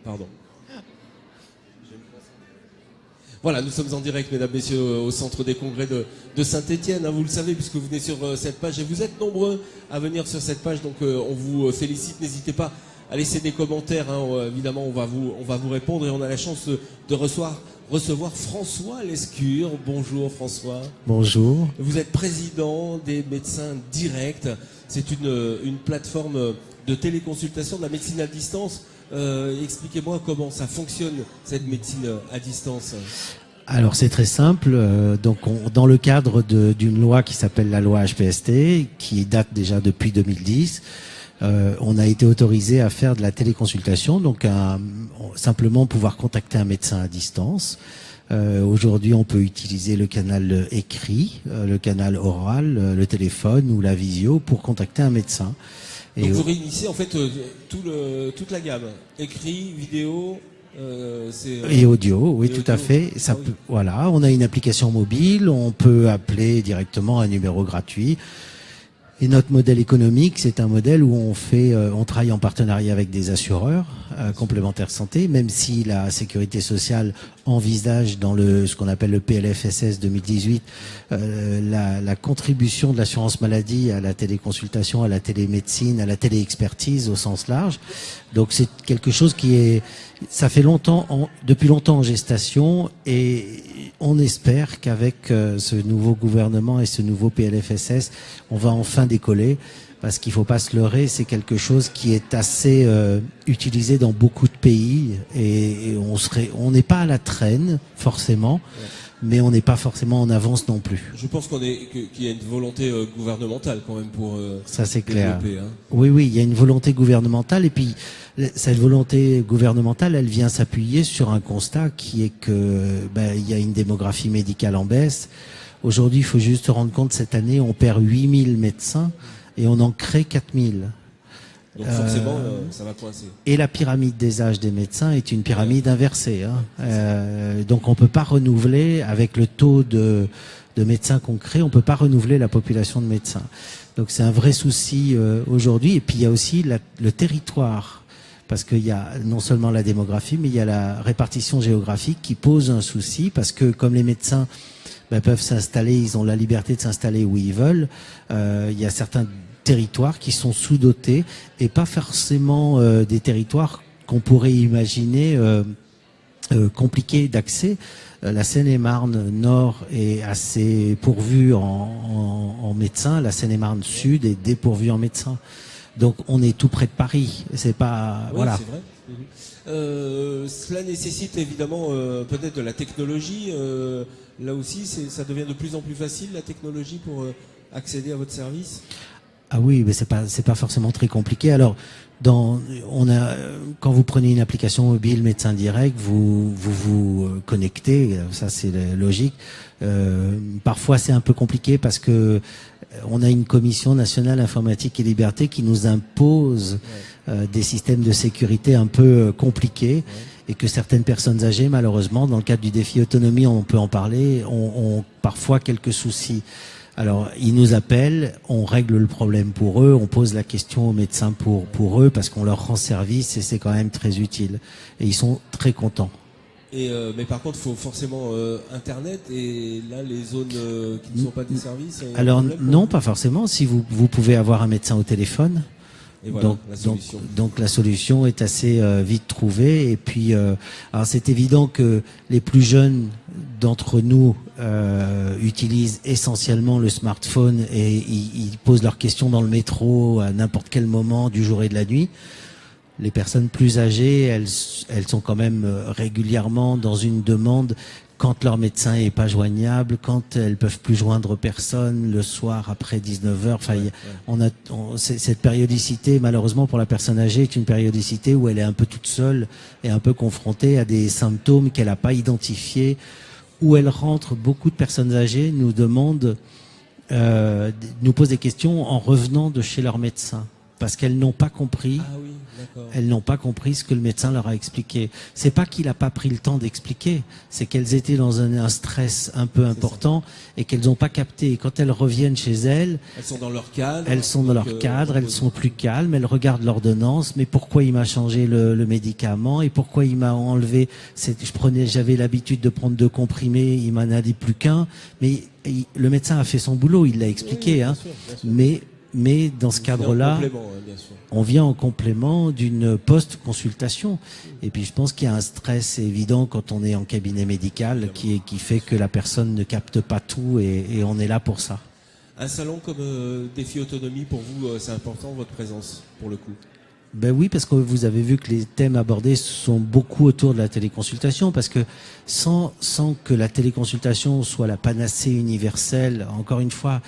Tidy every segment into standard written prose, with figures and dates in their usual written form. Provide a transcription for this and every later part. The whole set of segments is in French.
Pardon. Voilà, nous sommes en direct, mesdames, messieurs, au centre des congrès de Saint-Étienne. Hein, vous le savez, puisque vous venez sur cette page et vous êtes nombreux à venir sur cette page. Donc, on vous félicite. N'hésitez pas à laisser des commentaires. Hein, évidemment, on va vous répondre et on a la chance de recevoir François Lescure. Bonjour, François. Bonjour. Vous êtes président des médecins directs. C'est une plateforme de téléconsultation de la médecine à distance. Expliquez-moi comment ça fonctionne, cette médecine à distance. Alors c'est très simple. Dans le cadre d'une loi qui s'appelle la loi HPST, qui date déjà depuis 2010, on a été autorisé à faire de la téléconsultation, donc simplement pouvoir contacter un médecin à distance. Aujourd'hui, on peut utiliser le canal écrit, le canal oral, le téléphone ou la visio pour contacter un médecin. Donc vous réunissez en fait toute la gamme, écrit, vidéo, et audio, oui, tout à fait. Ça peut, voilà, on a une application mobile, on peut appeler directement un numéro gratuit. Et notre modèle économique, c'est un modèle où on travaille en partenariat avec des assureurs complémentaires santé, même si la sécurité sociale envisage dans ce qu'on appelle le PLFSS 2018 la contribution de l'assurance maladie à la téléconsultation, à la télémédecine, à la téléexpertise au sens large. Donc c'est quelque chose ça fait depuis longtemps en gestation, et on espère qu'avec ce nouveau gouvernement et ce nouveau PLFSS, on va enfin décoller, parce qu'il faut pas se leurrer, c'est quelque chose qui est assez utilisé dans beaucoup de pays, et on n'est pas à la traîne forcément, mais on n'est pas forcément en avance non plus. Je pense qu'il y a une volonté gouvernementale quand même pour ça, c'est clair. Hein. Oui, il y a une volonté gouvernementale, et puis cette volonté gouvernementale, elle vient s'appuyer sur un constat qui est que il y a une démographie médicale en baisse. Aujourd'hui, il faut juste se rendre compte, cette année, on perd 8000 médecins et on en crée 4000. Donc forcément, ça va coincer. Et la pyramide des âges des médecins est une pyramide inversée. Hein. Donc on peut pas renouveler, avec le taux de médecins qu'on crée, on peut pas renouveler la population de médecins. Donc c'est un vrai souci aujourd'hui. Et puis il y a aussi le territoire, parce qu'il y a non seulement la démographie, mais il y a la répartition géographique qui pose un souci, parce que comme les médecins peuvent s'installer, ils ont la liberté de s'installer où ils veulent, il y a certains territoires qui sont sous-dotés, et pas forcément des territoires qu'on pourrait imaginer compliqués d'accès. La Seine-et-Marne Nord est assez pourvue en médecins, la Seine-et-Marne Sud est dépourvue en médecins. Donc on est tout près de Paris. C'est pas voilà. C'est vrai. Cela nécessite évidemment peut-être de la technologie. Là aussi, ça devient de plus en plus facile, la technologie, pour accéder à votre service. Ah oui, mais c'est pas forcément très compliqué. Alors, quand vous prenez une application mobile Médecin Direct, vous connectez, ça c'est logique. Parfois c'est un peu compliqué parce que on a une commission nationale informatique et liberté qui nous impose des systèmes de sécurité un peu compliqués, et que certaines personnes âgées, malheureusement, dans le cadre du défi autonomie, on peut en parler, ont parfois quelques soucis. Alors, ils nous appellent, on règle le problème pour eux, on pose la question aux médecins pour eux, parce qu'on leur rend service, et c'est quand même très utile. Et ils sont très contents. Mais par contre, il faut forcément Internet, et là, les zones qui ne sont pas des services... Alors, non, pas forcément. Si vous pouvez avoir un médecin au téléphone. Et voilà, donc la solution est assez vite trouvée. Et puis, alors c'est évident que les plus jeunes d'entre nous utilisent essentiellement le smartphone, et ils posent leurs questions dans le métro à n'importe quel moment du jour et de la nuit. Les personnes plus âgées, elles sont quand même régulièrement dans une demande quand leur médecin est pas joignable, quand elles peuvent plus joindre personne le soir après 19h. Enfin, cette périodicité, malheureusement pour la personne âgée, est une périodicité où elle est un peu toute seule et un peu confrontée à des symptômes qu'elle n'a pas identifiés, où elle rentre. Beaucoup de personnes âgées nous posent des questions en revenant de chez leur médecin. parce qu'elles n'ont pas compris. Ah oui, d'accord. Elles n'ont pas compris ce que le médecin leur a expliqué. C'est pas qu'il n'a pas pris le temps d'expliquer, c'est qu'elles étaient dans un stress un peu important et qu'elles n'ont pas capté. Et quand elles reviennent chez elles, elles sont dans leur cadre. Elles sont dans leur cadre, elles sont plus calmes, elles regardent l'ordonnance. Mais pourquoi il m'a changé le médicament et pourquoi il m'a enlevé j'avais l'habitude de prendre 2 comprimés, il m'en a dit plus qu'un. Mais le médecin a fait son boulot, il l'a expliqué, oui, hein. Bien sûr. Mais dans ce cadre-là, on vient en complément d'une post-consultation. Et puis je pense qu'il y a un stress évident quand on est en cabinet médical qui fait que la personne ne capte pas tout et on est là pour ça. Un salon comme Défi Autonomie, pour vous, c'est important votre présence, pour le coup? Ben oui, parce que vous avez vu que les thèmes abordés sont beaucoup autour de la téléconsultation, parce que sans que la téléconsultation soit la panacée universelle, encore une fois,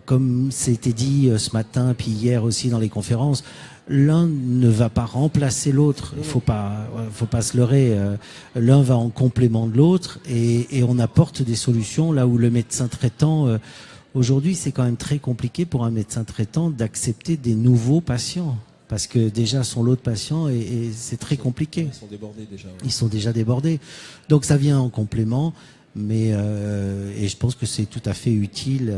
comme c'était dit ce matin, puis hier aussi dans les conférences, l'un ne va pas remplacer l'autre. Il faut pas se leurrer. L'un va en complément de l'autre et on apporte des solutions là où le médecin traitant, aujourd'hui, c'est quand même très compliqué pour un médecin traitant d'accepter des nouveaux patients. Parce que déjà son lot de patients et c'est très compliqué. Ils sont débordés déjà. Ouais. Ils sont déjà débordés. Donc ça vient en complément. Mais et je pense que c'est tout à fait utile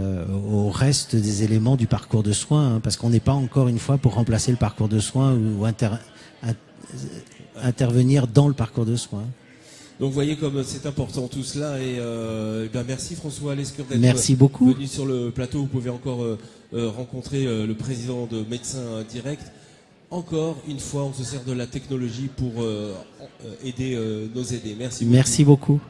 au reste des éléments du parcours de soins, hein, parce qu'on n'est pas encore une fois pour remplacer le parcours de soins ou intervenir dans le parcours de soins. Donc vous voyez comme c'est important tout cela et bien merci François Lescure d'être venu sur le plateau. Vous pouvez encore rencontrer le président de Médecins Directs. Encore une fois, on se sert de la technologie pour aider nos aidés. Merci beaucoup. Merci beaucoup.